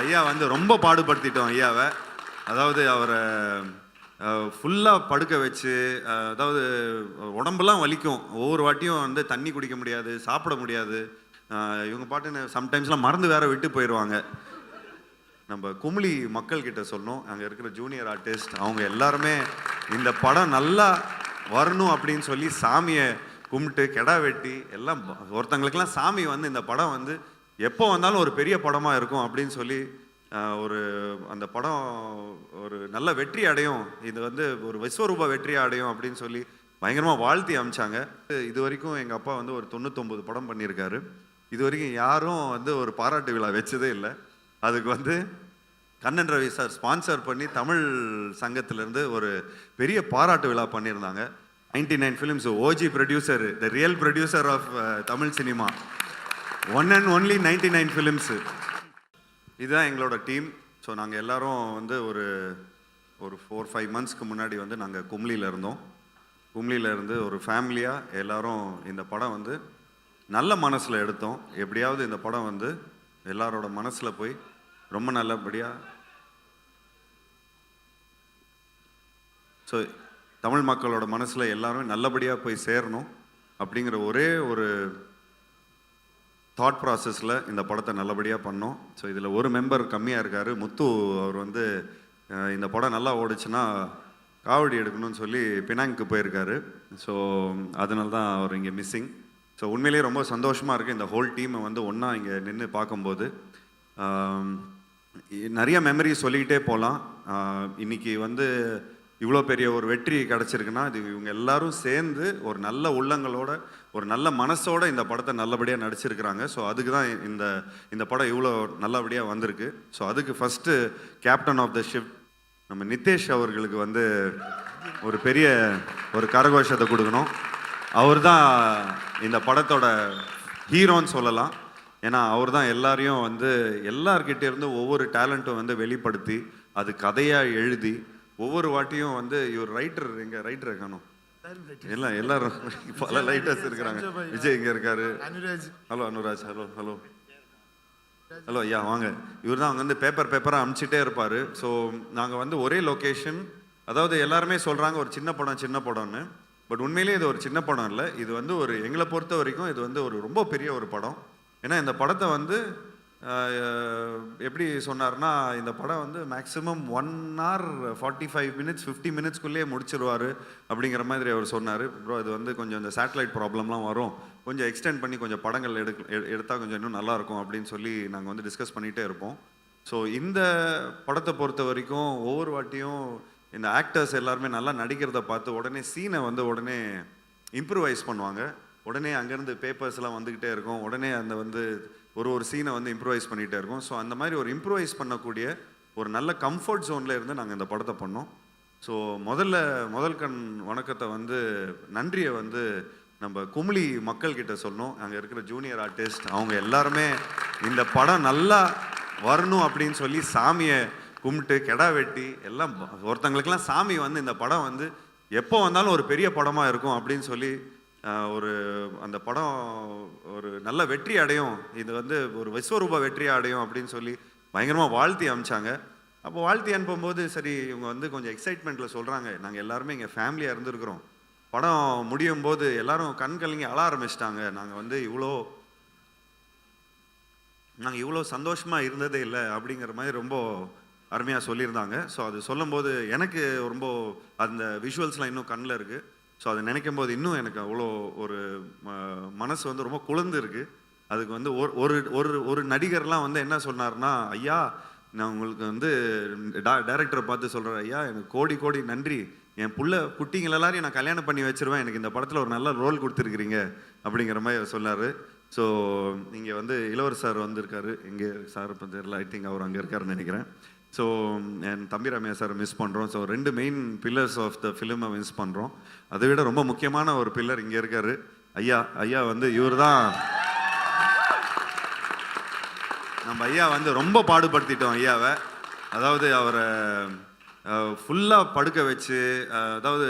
ஐயா வந்து ரொம்ப பாடுபடுத்திட்டோம் ஐயாவை. அதாவது அவரை ஃபுல்லாக படுக்க வச்சு, அதாவது உடம்பெல்லாம் வலிக்கும். ஒவ்வொரு வாட்டியும் வந்து தண்ணி குடிக்க முடியாது, சாப்பிட முடியாது. இவங்க பாட்டுன்னு சம்டைம்ஸ்லாம் மறந்து வேற விட்டு போயிடுவாங்க. நம்ம குமுளி மக்கள்கிட்ட சொன்னோம், அங்கே இருக்கிற ஜூனியர் ஆர்டிஸ்ட் அவங்க எல்லாருமே இந்த படம் நல்லா வரணும் அப்படின்னு சொல்லி சாமியை கும்பிட்டு கெடா வெட்டி எல்லாம் ஒருத்தங்களுக்கெல்லாம் சாமி வந்து இந்த படம் வந்து எப்போ வந்தாலும் ஒரு பெரிய படமாக இருக்கும் அப்படின்னு சொல்லி ஒரு அந்த படம் ஒரு நல்ல வெற்றி அடையும், இது வந்து ஒரு விஸ்வரூப வெற்றி அடையும் அப்படின்னு சொல்லி பயங்கரமாக வாழ்த்தி அமிச்சாங்க. இது வரைக்கும் எங்கள் அப்பா வந்து ஒரு 99 படம் பண்ணியிருக்காரு. இது வரைக்கும் யாரும் வந்து ஒரு பாராட்டு விழா வச்சதே இல்லை. அதுக்கு வந்து கண்ணன் ரவி சார் ஸ்பான்சர் பண்ணி தமிழ் சங்கத்திலேருந்து ஒரு பெரிய பாராட்டு விழா பண்ணியிருந்தாங்க. 99 films, OG producer, the real producer of Tamil cinema, one and only 99 films. இதுதான் எங்களோட டீம். ஸோ நாங்கள் எல்லோரும் வந்து ஒரு 4-5 மந்த்ஸ்க்கு முன்னாடி வந்து நாங்கள் கும்ளியில் இருந்தோம். கும்ளியில் இருந்து ஒரு ஃபேமிலியாக எல்லோரும் இந்த படம் வந்து நல்ல மனசில் எடுத்தோம். எப்படியாவது இந்த படம் வந்து எல்லாரோட மனசில் போய் ரொம்ப நல்லபடியாக, ஸோ தமிழ் மக்களோட மனசில் எல்லாரும் நல்லபடியாக போய் சேரணும் அப்படிங்கிற ஒரே ஒரு தாட் ப்ராசஸில் இந்த படத்தை நல்லபடியாக பண்ணோம். ஸோ இதில் ஒரு மெம்பர் கம்மியாக இருக்கார், முத்து. அவர் வந்து இந்த படம் நல்லா ஓடிச்சுன்னா காவடி எடுக்கணும்னு சொல்லி பினாங்க்கு போயிருக்காரு. ஸோ அதனால தான் அவர் இங்கே மிஸ்ஸிங். ஸோ உண்மையிலேயே ரொம்ப சந்தோஷமாக இருக்குது இந்த ஹோல் டீமை வந்து ஒன்றா இங்கே நின்று பார்க்கும்போது. நிறைய மெமரி சொல்லிக்கிட்டே போகலாம். இன்றைக்கி வந்து இவ்வளோ பெரிய ஒரு வெற்றி கிடச்சிருக்குன்னா இது இவங்க எல்லாரும் சேர்ந்து ஒரு நல்ல உள்ளங்களோட ஒரு நல்ல மனசோட இந்த படத்தை நல்லபடியாக நடிச்சிருக்கிறாங்க. ஸோ அதுக்கு தான் இந்த படம் இவ்வளோ நல்லபடியாக வந்திருக்கு. ஸோ அதுக்கு first captain of the ship நம்ம நிதேஷ் அவர்களுக்கு வந்து ஒரு பெரிய ஒரு கரகோஷத்தை கொடுக்கணும். அவர் தான் இந்த படத்தோட ஹீரோன்னு சொல்லலாம். ஏன்னா அவர் தான் எல்லாரையும் வந்து எல்லார்கிட்ட இருந்து ஒவ்வொரு டேலண்ட்டும் வந்து வெளிப்படுத்தி அது கதையாக எழுதி ஒவ்வொரு வாட்டியும் வந்து இவர் ரைட்டர், எங்கள் ரைட்டரை காணும் எல்லாம் எல்லாரும் பல ரைட்டர்ஸ் இருக்கிறாங்க. விஜய் இங்கே இருக்காரு. Hello Anuraj, hello hello hello ஐயா வாங்க. இவர் தான் அங்கே வந்து பேப்பராக அனுப்பிச்சிட்டே இருப்பார். ஸோ நாங்கள் வந்து ஒரே லொக்கேஷன், அதாவது எல்லாருமே சொல்கிறாங்க ஒரு சின்ன படம்னு. பட் உண்மையிலேயே இது ஒரு சின்ன படம் இல்லை. இது வந்து ஒரு எங்களை பொறுத்த வரைக்கும் இது வந்து ஒரு ரொம்ப பெரிய ஒரு படம். ஏன்னா இந்த படத்தை வந்து எப்படி சொன்னார்னா, இந்த படம் வந்து மேக்ஸிமம் 1 hour 45 minutes 50 minutesக்குள்ளேயே முடிச்சிருவார் அப்படிங்கிற மாதிரி அவர் சொன்னார். ப்ரோ இது வந்து கொஞ்சம் இந்த சேட்டலைட் ப்ராப்ளம்லாம் வரும், கொஞ்சம் எக்ஸ்டெண்ட் பண்ணி கொஞ்சம் படங்கள் எடுத்தால் கொஞ்சம் இன்னும் நல்லாயிருக்கும் அப்படின்னு சொல்லி நாங்கள் வந்து டிஸ்கஸ் பண்ணிகிட்டே இருப்போம். ஸோ இந்த படத்தை பொறுத்த வரைக்கும் ஒவ்வொரு வாட்டியும் இந்த ஆக்டர்ஸ் எல்லாருமே நல்லா நடிக்கிறத பார்த்து உடனே சீனை வந்து உடனே இம்ப்ரூவைஸ் பண்ணுவாங்க. உடனே அங்கேருந்து பேப்பர்ஸ்லாம் வந்துக்கிட்டே இருக்கும். உடனே அந்த வந்து ஒரு சீனை வந்து இம்ப்ரூவைஸ் பண்ணிகிட்டே இருக்கும். ஸோ அந்த மாதிரி ஒரு இம்ப்ரூவைஸ் பண்ணக்கூடிய ஒரு நல்ல கம்ஃபர்ட் ஜோனில் இருந்து நாங்கள் இந்த படத்தை பண்ணோம். ஸோ முதல் கண் வணக்கத்தை வந்து நன்றியை வந்து நம்ம குமுளி மக்கள்கிட்ட சொன்னோம், அங்கே இருக்கிற ஜூனியர் ஆர்டிஸ்ட் அவங்க எல்லாருமே இந்த படம் நல்லா வரணும் அப்படின்னு சொல்லி சாமியை கும்பிட்டு கெடா வெட்டி எல்லாம் ஒருத்தங்களுக்கெல்லாம் சாமி வந்து இந்த படம் வந்து எப்போ வந்தாலும் ஒரு பெரிய படமாக இருக்கும் அப்படின்னு சொல்லி ஒரு அந்த படம் ஒரு நல்ல வெற்றி அடையும், இது வந்து ஒரு விஸ்வரூப வெற்றி அடையும் அப்படின்னு சொல்லி பயங்கரமாக வாழ்த்தி அமிச்சாங்க. அப்போ வாழ்த்தி அனுப்பும்போது சரி இவங்க வந்து கொஞ்சம் எக்ஸைட்மெண்ட்டில் சொல்கிறாங்க, நாங்கள் எல்லாருமே இங்கே ஃபேமிலியாக இருந்துருக்குறோம், படம் முடியும் போது எல்லாரும் கண் கலங்கி அழ ஆரம்பிச்சிட்டாங்க, நாங்கள் வந்து இவ்வளோ சந்தோஷமாக இருந்ததே இல்லை அப்படிங்கிற மாதிரி ரொம்ப அருமையாக சொல்லியிருந்தாங்க. ஸோ அது சொல்லும்போது எனக்கு ரொம்ப அந்த விஷுவல்ஸ்லாம் இன்னும் கண்ணில் இருக்குது. ஸோ அதை நினைக்கும் போது இன்னும் எனக்கு அவ்வளோ ஒரு மனசு வந்து ரொம்ப குளிர்ந்து இருக்குது. அதுக்கு வந்து ஒரு நடிகர்லாம் வந்து என்ன சொன்னார்னா, ஐயா நான் உங்களுக்கு வந்து டைரக்டரை பார்த்து சொல்கிறேன், ஐயா எனக்கு கோடி நன்றி, என் குட்டிங்கள் எல்லாரையும் நான் கல்யாணம் பண்ணி வச்சிருவேன், எனக்கு இந்த படத்தில் ஒரு நல்ல ரோல் கொடுத்துருக்குறீங்க அப்படிங்கிற மாதிரி சொன்னார். ஸோ இங்கே வந்து இளவர் சார் வந்திருக்காரு, இங்கே சார் இப்போ தெரியல, ஐ திங்க் அவர் அங்கே இருக்காருன்னு நினைக்கிறேன். ஸோ என் தம்பி ரம்யா சார் மிஸ் பண்ணுறோம். So 2 main pillars of the ஃபிலிமை மிஸ் பண்ணுறோம். அதை விட ரொம்ப முக்கியமான ஒரு பில்லர் இங்கே இருக்கார் ஐயா வந்து இவர் தான் நம்ம ஐயா வந்து ரொம்ப பாடுபடுத்திட்டோம் ஐயாவை. அதாவது அவரை ஃபுல்லாக படுக்க வச்சு, அதாவது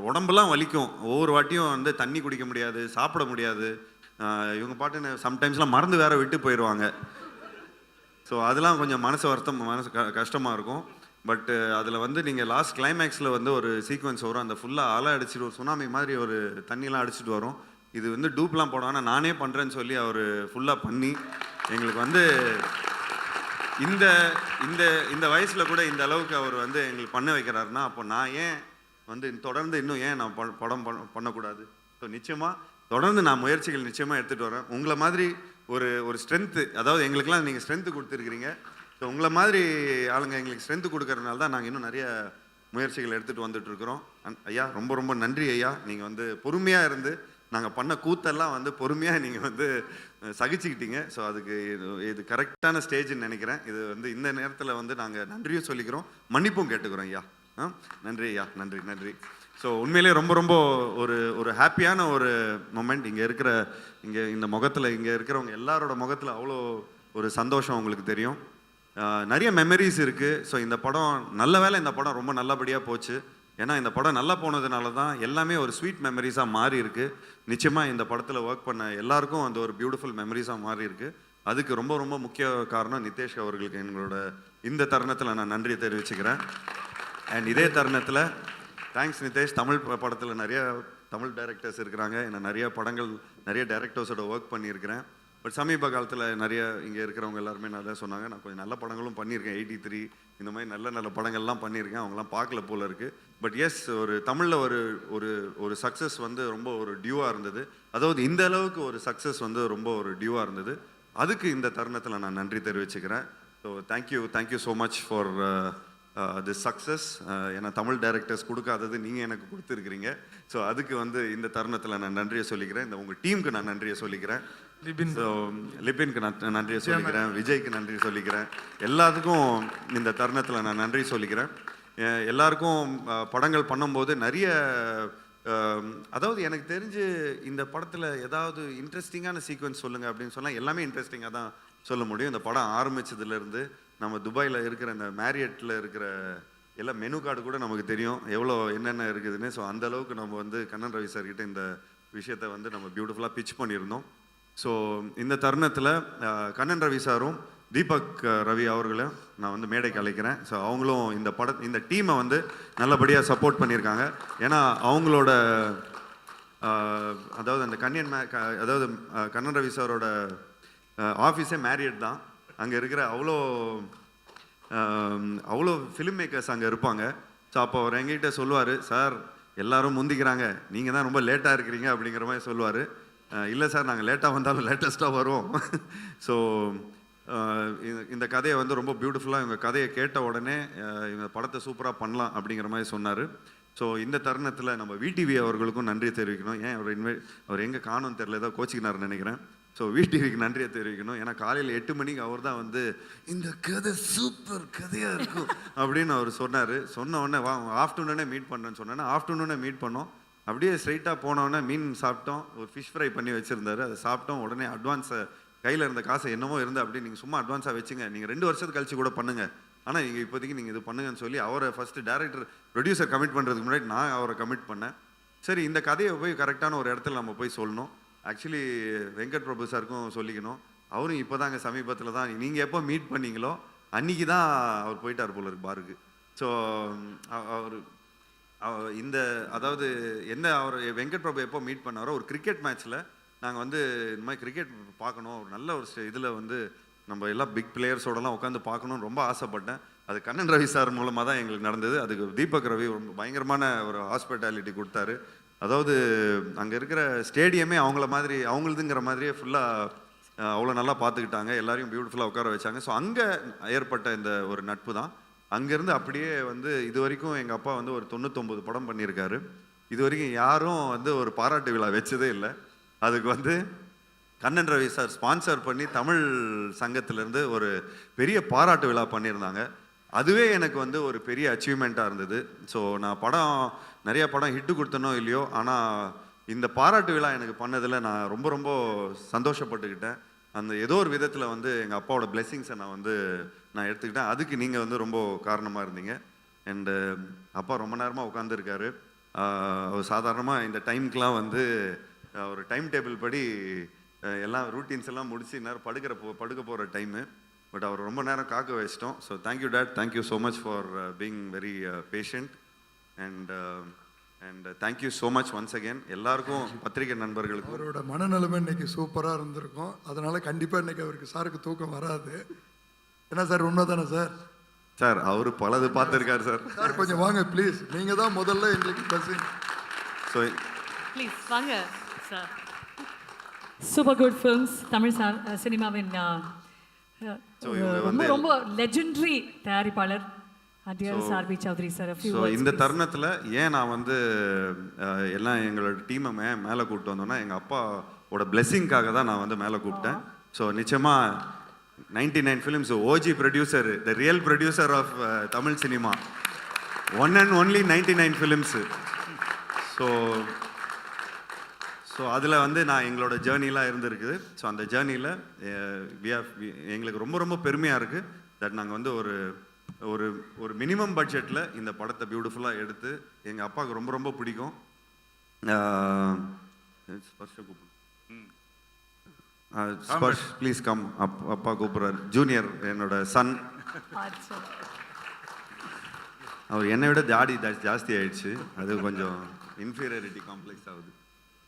உடம்பெல்லாம் வலிக்கும், ஒவ்வொரு வாட்டியும் வந்து தண்ணி குடிக்க முடியாது, சாப்பிட முடியாது. இவங்க பாட்டுன்னு சம்டைம்ஸ்லாம் மறந்து வேற விட்டு போயிடுவாங்க. ஸோ அதெல்லாம் கொஞ்சம் மனசு கஷ்டமாக இருக்கும். பட் அதில் வந்து நீங்கள் லாஸ்ட் கிளைமேக்ஸில் வந்து ஒரு சீக்வன்ஸ் வரும், அந்த ஃபுல்லாக அலை அடிச்சுட்டு ஒரு சுனாமி மாதிரி ஒரு தண்ணிலாம் அடிச்சுட்டு வரும். இது வந்து டூப்லாம் போடாம நானே பண்ணுறேன்னு சொல்லி அவர் ஃபுல்லாக பண்ணி எங்களுக்கு வந்து இந்த இந்த இந்த வயசில் கூட இந்த அளவுக்கு அவர் வந்து எங்களுக்கு பண்ண வைக்கிறாருன்னா, அப்போ நான் ஏன் வந்து தொடர்ந்து இன்னும் ஏன் நான் படம் பண்ணக்கூடாது? ஸோ நிச்சயமாக தொடர்ந்து நான் முயற்சிகள் நிச்சயமாக எடுத்துகிட்டு வரேன். உங்களை மாதிரி ஒரு ஸ்ட்ரென்த்து, அதாவது எங்களுக்கெல்லாம் நீங்கள் ஸ்ட்ரென்த்து கொடுத்துருக்கிறீங்க. ஸோ உங்களை மாதிரி ஆளுங்க எங்களுக்கு ஸ்ட்ரென்த்து கொடுக்கறதுனால தான் நாங்கள் இன்னும் நிறைய முயற்சிகள் எடுத்துகிட்டு வந்துட்டுருக்குறோம். ஐயா ரொம்ப ரொம்ப நன்றி ஐயா. நீங்கள் வந்து பொறுமையாக இருந்து நாங்கள் பண்ண கூத்தெல்லாம் வந்து பொறுமையாக நீங்கள் வந்து சகிச்சுக்கிட்டீங்க. ஸோ அதுக்கு இது கரெக்டான ஸ்டேஜ்னு நினைக்கிறேன். இது வந்து இந்த நேரத்தில் வந்து நாங்கள் நன்றியும் சொல்லிக்கிறோம், மன்னிப்பும் கேட்டுக்கிறோம் ஐயா. நன்றி ஐயா, நன்றி நன்றி. ஸோ உண்மையிலே ரொம்ப ரொம்ப ஒரு ஹாப்பியான ஒரு மொமெண்ட். இங்கே இந்த முகத்தில் இங்கே இருக்கிறவங்க எல்லாரோட முகத்தில் அவ்வளோ ஒரு சந்தோஷம் உங்களுக்கு தெரியும். நிறைய மெமரிஸ் இருக்குது. ஸோ இந்த படம் நல்ல வேளை இந்த படம் ரொம்ப நல்லபடியாக போச்சு. ஏன்னா இந்த படம் நல்லா போனதுனால தான் எல்லாமே ஒரு ஸ்வீட் மெமரிஸாக மாறி இருக்குது. நிச்சயமாக இந்த படத்தில் ஒர்க் பண்ண எல்லாருக்கும் அந்த ஒரு பியூட்டிஃபுல் மெமரிஸாக மாறி இருக்குது. அதுக்கு ரொம்ப ரொம்ப முக்கிய காரணம் நிதேஷ் அவர்களுக்கு எங்களோட இந்த தருணத்தில் நான் நன்றி தெரிவிச்சுக்கிறேன். அண்ட் இதே தருணத்தில் தேங்க்ஸ் நிதேஷ். தமிழ் படத்தில் நிறைய தமிழ் டைரக்டர்ஸ் இருக்கிறாங்க. நான் நிறைய படங்கள் நிறைய டைரக்டர்ஸோட ஒர்க் பண்ணியிருக்கிறேன். பட் சமீப காலத்தில் நிறைய இங்கே இருக்கிறவங்க எல்லாருமே நல்லா சொன்னாங்க. நான் கொஞ்சம் நல்ல படங்களும் பண்ணியிருக்கேன். 83 இந்த மாதிரி நல்ல படங்கள்லாம் பண்ணியிருக்கேன். அவங்களாம் பார்க்கல போல இருக்குது. பட் எஸ், ஒரு தமிழில் ஒரு சக்ஸஸ் வந்து ரொம்ப ஒரு டியூவாக இருந்தது. அதாவது இந்த அளவுக்கு ஒரு சக்ஸஸ் வந்து ரொம்ப ஒரு டியூவாக இருந்தது. அதுக்கு இந்த தருணத்தில் நான் நன்றி தெரிவிச்சுக்கிறேன். So thank you so much for this success. ஏன்னா தமிழ் டைரக்டர்ஸ் கொடுக்காதது நீங்கள் எனக்கு கொடுத்துருக்கிறீங்க. ஸோ அதுக்கு வந்து இந்த தருணத்தில் நான் நன்றியை சொல்லிக்கிறேன். இந்த உங்கள் டீமுக்கு நான் நன்றியை சொல்லிக்கிறேன். ஸோ லிபினுக்கு நான் நன்றியை சொல்லிக்கிறேன். விஜய்க்கு நன்றி சொல்லிக்கிறேன். எல்லாத்துக்கும் இந்த தருணத்தில் நான் நன்றி சொல்லிக்கிறேன். எல்லாருக்கும் படங்கள் பண்ணும்போது நிறைய அதாவது எனக்கு தெரிஞ்சு இந்த படத்தில் ஏதாவது இன்ட்ரெஸ்டிங்கான சீக்வன்ஸ் சொல்லுங்கள் அப்படின்னு சொன்னால் எல்லாமே இன்ட்ரெஸ்டிங்காக தான் சொல்ல முடியும். இந்த படம் ஆரம்பித்ததுலேருந்து நம்ம துபாயில் இருக்கிற இந்த மேரியட்டில் இருக்கிற எல்லாம் மெனு கார்டு கூட நமக்கு தெரியும் எவ்வளோ என்னென்ன இருக்குதுன்னு. ஸோ அந்த அளவுக்கு நம்ம வந்து கண்ணன் ரவி சார்கிட்ட இந்த விஷயத்தை வந்து நம்ம பியூட்டிஃபுல்லாக பிச் பண்ணியிருந்தோம். ஸோ இந்த தருணத்தில் கண்ணன் ரவி சாரும் தீபக் ரவி அவர்களையும் நான் வந்து மேடைக்கு அழைக்கிறேன். ஸோ அவங்களும் இந்த டீமை வந்து நல்லபடியாக சப்போர்ட் பண்ணியிருக்காங்க. ஏன்னா அவங்களோட அதாவது அந்த அதாவது கண்ணன் ரவி சாரோட ஆஃபீஸே மேரியட் தான். அங்கே இருக்கிற அவ்வளோ ஃபிலிம் மேக்கர்ஸ் அங்கே இருப்பாங்க. ஸோ அப்போ அவர் எங்ககிட்ட சொல்லுவார், சார் எல்லாரும் முந்திக்கிறாங்க, நீங்கள் தான் ரொம்ப லேட்டாக இருக்கிறீங்க அப்படிங்கிற மாதிரி சொல்லுவார். இல்லை சார், நாங்கள் லேட்டாக வந்தாலும் லேட்டஸ்ட்டாக வருவோம். ஸோ இந்த கதையை வந்து ரொம்ப பியூட்டிஃபுல்லாக இவங்க கதையை கேட்ட உடனே இவங்க படத்தை சூப்பராக பண்ணலாம் அப்படிங்கிற மாதிரி சொன்னார். ஸோ இந்த தருணத்தில் நம்ம விடிவி அவர்களுக்கும் நன்றி தெரிவிக்கணும். ஏன் அவர் எங்கே காணும்னு தெரியல, ஏதோ கோச்சிக்கினார்னு நினைக்கிறேன். ஸோ விடிவிக்கு நன்றியை தெரிவிக்கணும். ஏன்னா காலையில் 8 மணிக்கு அவர் தான் வந்து இந்த கதை சூப்பர் கதையாக இருக்கும் அப்படின்னு அவர் சொன்னார். சொன்ன உடனே ஆஃப்டர்நூனே மீட் பண்ணுறேன்னு சொன்னேன்னா ஆஃப்டர்நூனே மீட் பண்ணோம். அப்படியே ஸ்ட்ரைட்டாக போனோடனே மீன் சாப்பிட்டோம். ஒரு ஃபிஷ் ஃப்ரை பண்ணி வச்சுருந்தாரு, அதை சாப்பிட்டோம். உடனே அட்வான்ஸை கையில் இருந்த காசை என்னமோ இருந்து அப்படி நீங்கள் சும்மா அட்வான்ஸாக வச்சுங்க, நீங்கள் 2 வருஷத்துக்கு கழிச்சு கூட பண்ணுங்கள், ஆனால் நீங்கள் இப்போதைக்கு நீங்கள் இது பண்ணுங்கன்னு சொல்லி அவரை ஃபஸ்ட்டு டேரக்டர் ப்ரொடியூசர் கமிட் பண்ணுறதுக்கு முன்னாடி நான் அவரை கமிட் பண்ணேன். சரி, இந்த கதையை போய் கரெக்டான ஒரு இடத்துல நம்ம போய் சொல்லணும். ஆக்சுவலி வெங்கட் பிரபு சாருக்கும் சொல்லிக்கணும். அவரும் இப்போ தாங்க சமீபத்தில் தான் நீங்கள் எப்போ மீட் பண்ணீங்களோ அன்றைக்கி தான் அவர் போயிட்டார் போல இருக்கு பாருக்கு. ஸோ அவர் இந்த அதாவது என்ன அவர் வெங்கட் பிரபு எப்போ மீட் பண்ணாரோ ஒரு கிரிக்கெட் மேட்ச்சில் நாங்கள் வந்து இந்த மாதிரி கிரிக்கெட் பார்க்கணும், ஒரு நல்ல ஒரு இதில் வந்து நம்ம எல்லாம் பிக் பிளேயர்ஸோடலாம் உட்காந்து பார்க்கணுன்னு ரொம்ப ஆசைப்பட்டேன். அது கண்ணன் ரவி சார் மூலமாக தான் எங்களுக்கு நடந்தது. அதுக்கு தீபக் ரவி ரொம்ப பயங்கரமான ஒரு ஹாஸ்பிட்டாலிட்டி கொடுத்தாரு. அதாவது அங்கே இருக்கிற ஸ்டேடியமே அவங்களதுங்கிற மாதிரியே ஃபுல்லாக அவ்வளோ நல்லா பார்த்துக்கிட்டாங்க. எல்லாரையும் பியூட்டிஃபுல்லாக உட்கார வச்சாங்க. ஸோ அங்கே ஏற்பட்ட இந்த ஒரு நட்பு தான். அங்கேருந்து அப்படியே வந்து இது வரைக்கும் எங்கள் அப்பா வந்து ஒரு 99 படம் பண்ணியிருக்காரு. இது வரைக்கும் யாரும் வந்து ஒரு பாராட்டு விழா வச்சதே இல்லை. அதுக்கு வந்து கண்ணன் ரவி சார் ஸ்பான்சர் பண்ணி தமிழ் சங்கத்திலேருந்து ஒரு பெரிய பாராட்டு விழா பண்ணியிருந்தாங்க. அதுவே எனக்கு வந்து ஒரு பெரிய அச்சீவ்மெண்ட்டாக இருந்தது. ஸோ நான் நிறைய படம் ஹிட்டு கொடுத்தனோ இல்லையோ, ஆனால் இந்த பாராட்டு விழா எனக்கு பண்ணதில் நான் ரொம்ப ரொம்ப சந்தோஷப்பட்டுக்கிட்டேன். அந்த ஏதோ ஒரு விதத்தில் வந்து எங்கள் அப்பாவோட பிளெஸ்ஸிங்ஸை நான் எடுத்துக்கிட்டேன். அதுக்கு நீங்கள் வந்து ரொம்ப காரணமாக இருந்தீங்க. அண்டு அப்பா ரொம்ப நேரமாக உட்காந்துருக்காரு. அவர் சாதாரணமாக இந்த டைமுக்கெலாம் வந்து ஒரு டைம் டேபிள் படி எல்லாம் ரூட்டீன்ஸ் எல்லாம் முடிச்சு நேரம் படுக்க போகிற டைமு. பட் அவர் ரொம்ப நேரம் காக்க வச்சிட்டோம். So thank you date, thank you so much for being very patient and thank you so much once again எல்லாருக்கும், பத்திரிகை நண்பர்களுக்கும். அவரோட மனநிலைமை இன்னைக்கு சூப்பராக இருந்திருக்கும். அதனால கண்டிப்பாக இன்னைக்கு அவருக்கு சாருக்கு தூக்கம் வராது. என்ன சார், உண்மை தானே சார்? சார் அவர் பலது பார்த்துருக்காரு சார். சார் கொஞ்சம் வாங்க ப்ளீஸ், நீங்கள் தான் முதல்ல எங்களுக்கு பஸ்ஸிங். ஸோ ப்ளீஸ் வாங்க sir. Super good films, Tamil சினிமாவின் ரொம்ப ரொம்ப லெஜெண்டரி தயாரிப்பாளர் டியர் சார்பி சௌத்ரி சார். ஸோ இந்த தருணத்தில் ஏன் நான் வந்து எல்லாம் எங்களோட டீமை மேலே கூப்பிட்டு வந்தோன்னா, எங்கள் அப்பாவோட பிளெஸ்ஸிங்காக தான் நான் வந்து மேலே கூப்பிட்டேன். ஸோ நிச்சயமாக 99 films OG producer, the real producer of Tamil cinema, one and only 99 films. So அதில் வந்து நான் எங்களோட ஜேர்னிலாம் இருந்திருக்குது. ஸோ அந்த ஜேர்னியில் எங்களுக்கு ரொம்ப ரொம்ப பெருமையாக இருக்குது தட் நாங்கள் வந்து ஒரு ஒரு ஒரு மினிமம் பட்ஜெட்டில் இந்த படத்தை பியூட்டிஃபுல்லாக எடுத்து எங்கள் அப்பாவுக்கு ரொம்ப ரொம்ப பிடிக்கும். Sparsh please come. அப்பா கூப்பிட்றாரு. ஜூனியர் என்னோட சன். அவர் என்னை விட ஜாஸ்தி ஆயிடுச்சு. அது கொஞ்சம் இன்ஃபீரியாரிட்டி காம்ப்ளெக்ஸ் ஆகுது.